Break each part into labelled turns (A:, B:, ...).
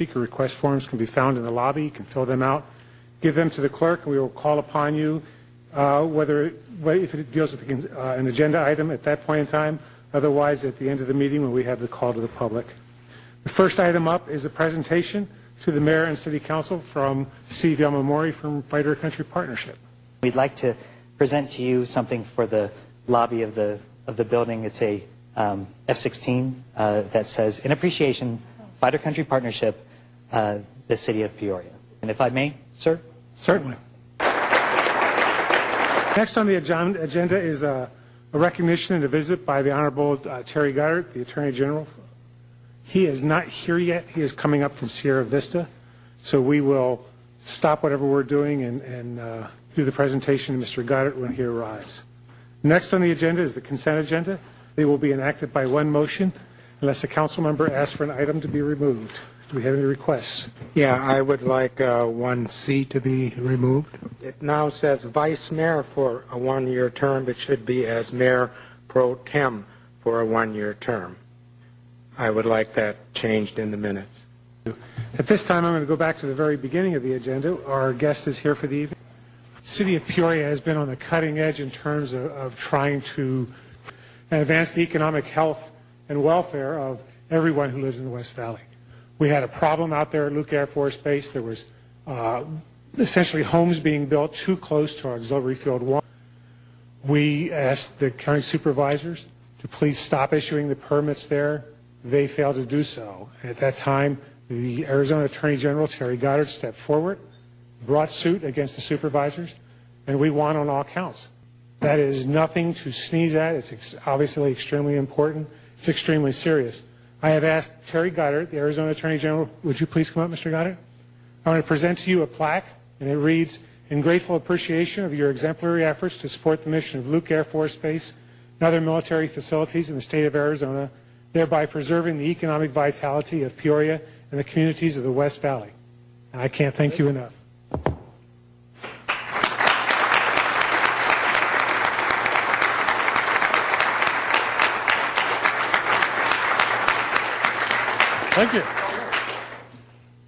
A: speaker request forms can be found in the lobby. You can fill them out, give them to the clerk, and we will call upon you if it deals with an agenda item at that point in time, otherwise at the end of the meeting when we have the call to the public. The first item up is a presentation to the Mayor and City Council from Steve Yamamori from Fighter Country Partnership.
B: We'd like to present to you something for the lobby of the building. It's a F-16 that says, in appreciation, Fighter Country Partnership, the City of Peoria. And if I may, sir?
A: Certainly. Next on the agenda is a recognition and a visit by the Honorable Terry Goddard, the Attorney General. He is not here yet. He is coming up from Sierra Vista. So we will stop whatever we're doing and do the presentation to Mr. Goddard when he arrives. Next on the agenda is the consent agenda. They will be enacted by one motion unless a council member asks for an item to be removed. Do we have any requests?
C: Yeah, I would like 1C to be removed. It now says Vice Mayor for a one-year term. It should be as Mayor Pro Tem for a one-year term. I would like that changed in the minutes.
A: At this time, I'm going to go back to the very beginning of the agenda. Our guest is here for the evening. The City of Peoria has been on the cutting edge in terms of trying to advance the economic health and welfare of everyone who lives in the West Valley. We had a problem out there at Luke Air Force Base. There was essentially homes being built too close to Auxiliary Field 1. We asked the county supervisors to please stop issuing the permits there. They failed to do so. At that time, the Arizona Attorney General, Terry Goddard, stepped forward, brought suit against the supervisors, and we won on all counts. That is nothing to sneeze at. It's obviously extremely important. It's extremely serious. I have asked Terry Goddard, the Arizona Attorney General, would you please come up, Mr. Goddard? I want to present to you a plaque, and it reads, "In grateful appreciation of your exemplary efforts to support the mission of Luke Air Force Base and other military facilities in the state of Arizona, thereby preserving the economic vitality of Peoria and the communities of the West Valley." And I can't thank you enough.
D: Thank you.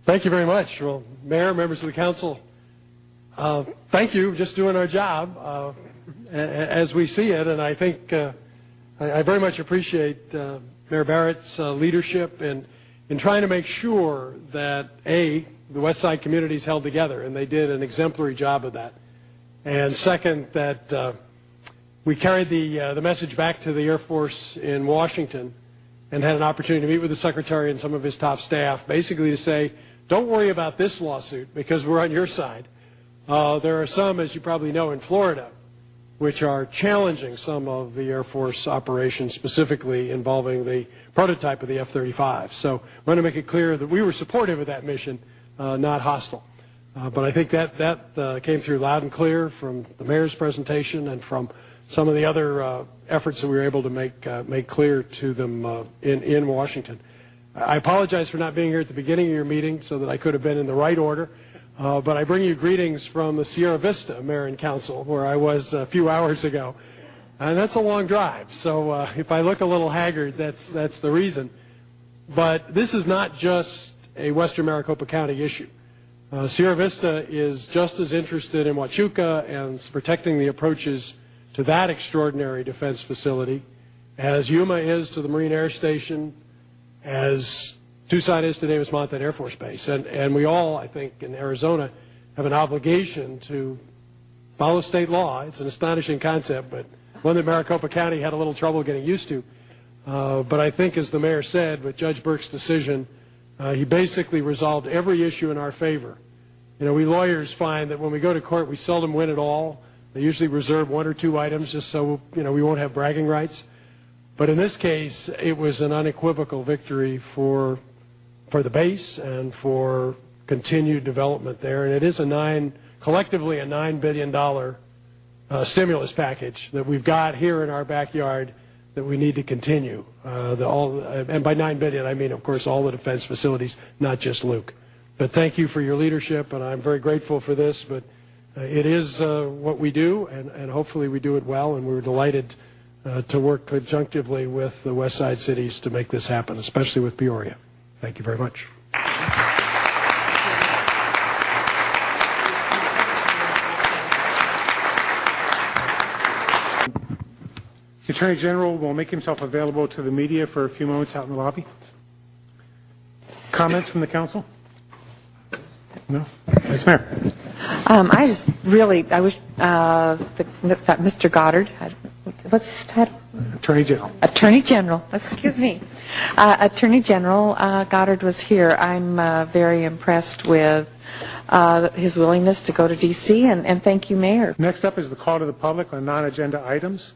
D: Thank you very much. Well, Mayor, members of the council, thank you. Just doing our job as we see it. And I think I very much appreciate Mayor Barrett's leadership in trying to make sure that, A, the West Side community is held together, and they did an exemplary job of that. And second, that we carried the message back to the Air Force in Washington and had an opportunity to meet with the Secretary and some of his top staff, basically to say, don't worry about this lawsuit because we're on your side. There are some, as you probably know, in Florida, which are challenging some of the Air Force operations, specifically involving the prototype of the F-35. So I want to make it clear that we were supportive of that mission, not hostile. But I think that came through loud and clear from the Mayor's presentation and from some of the other efforts that we were able to make clear to them in Washington. I apologize for not being here at the beginning of your meeting so that I could have been in the right order, but I bring you greetings from the Sierra Vista Mayor and Council, where I was a few hours ago. And that's a long drive, so if I look a little haggard, that's the reason. But this is not just a Western Maricopa County issue. Sierra Vista is just as interested in Huachuca and protecting the approaches to that extraordinary defense facility as Yuma is to the Marine Air Station, as Tucson is to Davis-Monthan Air Force Base. And we all, I think, in Arizona have an obligation to follow state law. It's an astonishing concept, but one that Maricopa County had a little trouble getting used to. But I think, as the Mayor said, with Judge Burke's decision, he basically resolved every issue in our favor. You know, we lawyers find that when we go to court, we seldom win at all. They usually reserve one or two items just so, you know, we won't have bragging rights. But in this case, it was an unequivocal victory for the base and for continued development there. And it is collectively a $9 billion stimulus package that we've got here in our backyard that we need to continue. And by $9 billion, I mean, of course, all the defense facilities, not just Luke. But thank you for your leadership, and I'm very grateful for this. But it is what we do, and hopefully we do it well, and we're delighted to work conjunctively with the West Side cities to make this happen, especially with Peoria. Thank you very much.
A: The Attorney General will make himself available to the media for a few moments out in the lobby. Comments from the council? No? Yes, Mayor.
E: I wish that Mr. Goddard, what's his title?
A: Attorney General.
E: Attorney General, excuse me. Attorney General Goddard was here. I'm very impressed with his willingness to go to D.C., and thank you, Mayor.
A: Next up is the call to the public on non-agenda items.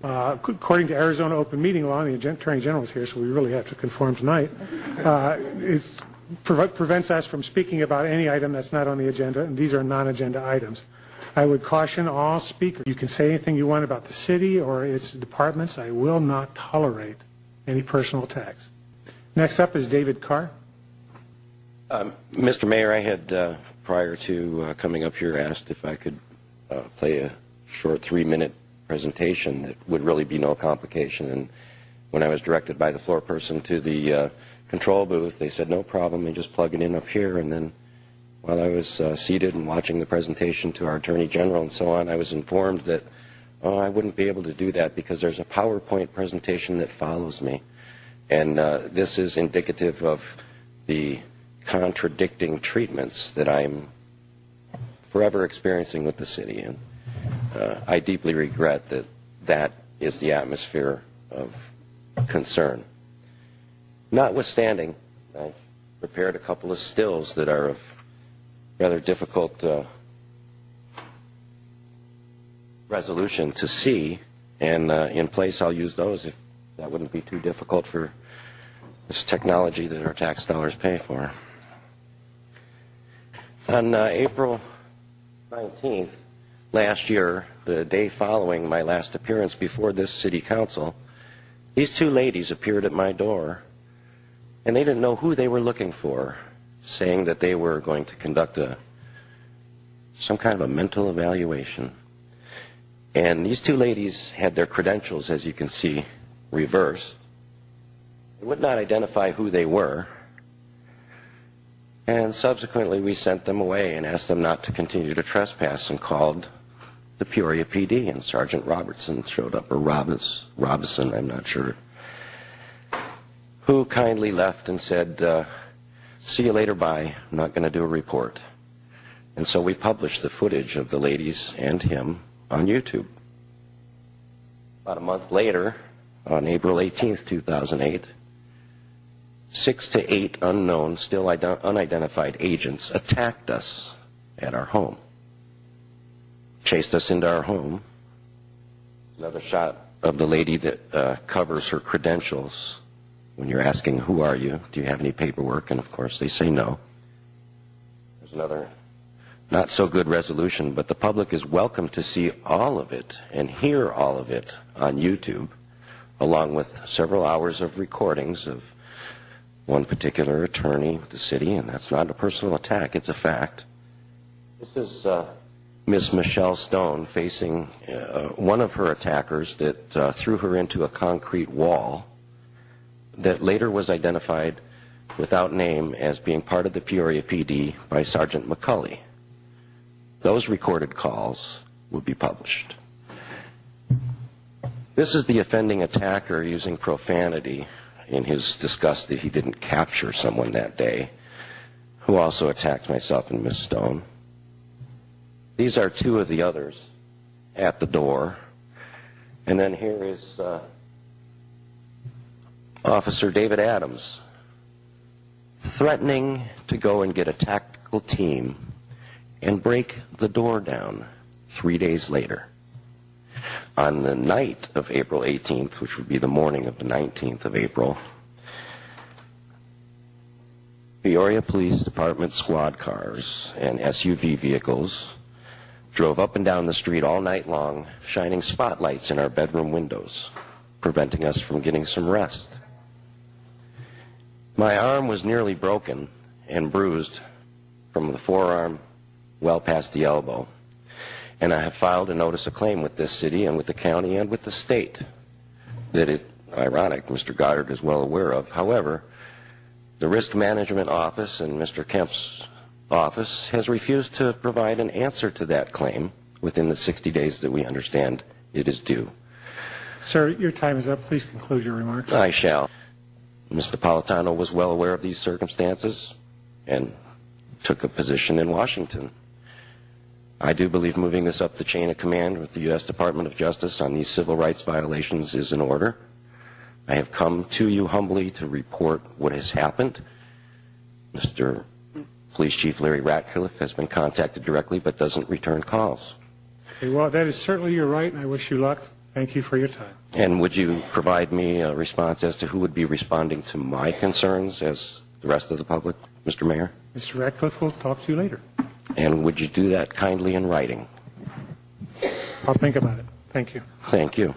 A: According to Arizona open meeting law, and the Attorney General is here, so we really have to conform tonight, it prevents us from speaking about any item that's not on the agenda, and these are non-agenda items. I would caution all speakers. You can say anything you want about the city or its departments. I will not tolerate any personal attacks. Next up is David Carr.
F: Mr. Mayor, I had, prior to coming up here, asked if I could play a short 3-minute presentation that would really be no complication. And when I was directed by the floor person to the control booth, they said, no problem, and just plug it in up here. And then while I was seated and watching the presentation to our Attorney General and so on, I was informed that I wouldn't be able to do that because there's a PowerPoint presentation that follows me. And this is indicative of the contradicting treatments that I'm forever experiencing with the city. And I deeply regret that that is the atmosphere of concern. Notwithstanding, I've prepared a couple of stills that are of rather difficult resolution to see, and in place I'll use those if that wouldn't be too difficult for this technology that our tax dollars pay for. On April 19th last year, the day following my last appearance before this city council, these two ladies appeared at my door, and they didn't know who they were looking for, saying that they were going to conduct some kind of a mental evaluation. And these two ladies had their credentials, as you can see, reversed. They would not identify who they were. And subsequently we sent them away and asked them not to continue to trespass and called the Peoria PD, and Sergeant Robertson showed up, or Robinson, I'm not sure, who kindly left and said, see you later, bye, I'm not going to do a report. And so we published the footage of the ladies and him on YouTube. About a month later, on April 18th, 2008, 6 to 8 unknown, still unidentified agents attacked us at our home. Chased us into our home. Another shot of the lady that covers her credentials. When you're asking, who are you? Do you have any paperwork? And of course they say no. There's another not so good resolution, but the public is welcome to see all of it and hear all of it on YouTube, along with several hours of recordings of one particular attorney with the city, and that's not a personal attack, it's a fact. This is Miss Michelle Stone facing one of her attackers that threw her into a concrete wall that later was identified without name as being part of the Peoria PD by Sergeant McCulley. Those recorded calls will be published. This is the offending attacker using profanity in his disgust that he didn't capture someone that day, who also attacked myself and Miss Stone. These are two of the others at the door. And then here is Officer David Adams threatening to go and get a tactical team and break the door down 3 days later. On the night of April 18th, which would be the morning of the 19th of April, Peoria Police Department squad cars and SUV vehicles drove up and down the street all night long, shining spotlights in our bedroom windows, preventing us from getting some rest. My arm was nearly broken and bruised from the forearm well past the elbow. And I have filed a notice of claim with this city and with the county and with the state that it, ironic, Mr. Goddard is well aware of. However, the Risk Management Office and Mr. Kemp's office has refused to provide an answer to that claim within the 60 days that we understand it is due.
A: Sir, your time is up. Please conclude your remarks.
F: I shall. Mr. Napolitano was well aware of these circumstances and took a position in Washington. I do believe moving this up the chain of command with the U.S. Department of Justice on these civil rights violations is in order. I have come to you humbly to report what has happened. Mr. Police Chief Larry Ratcliffe has been contacted directly but doesn't return calls.
A: Okay, well, that is certainly your right, and I wish you luck. Thank you for your time.
F: And would you provide me a response as to who would be responding to my concerns as the rest of the public, Mr. Mayor?
A: Mr. Ratcliffe will talk to you later.
F: And would you do that kindly in writing?
A: I'll think about it. Thank you.
F: Thank you.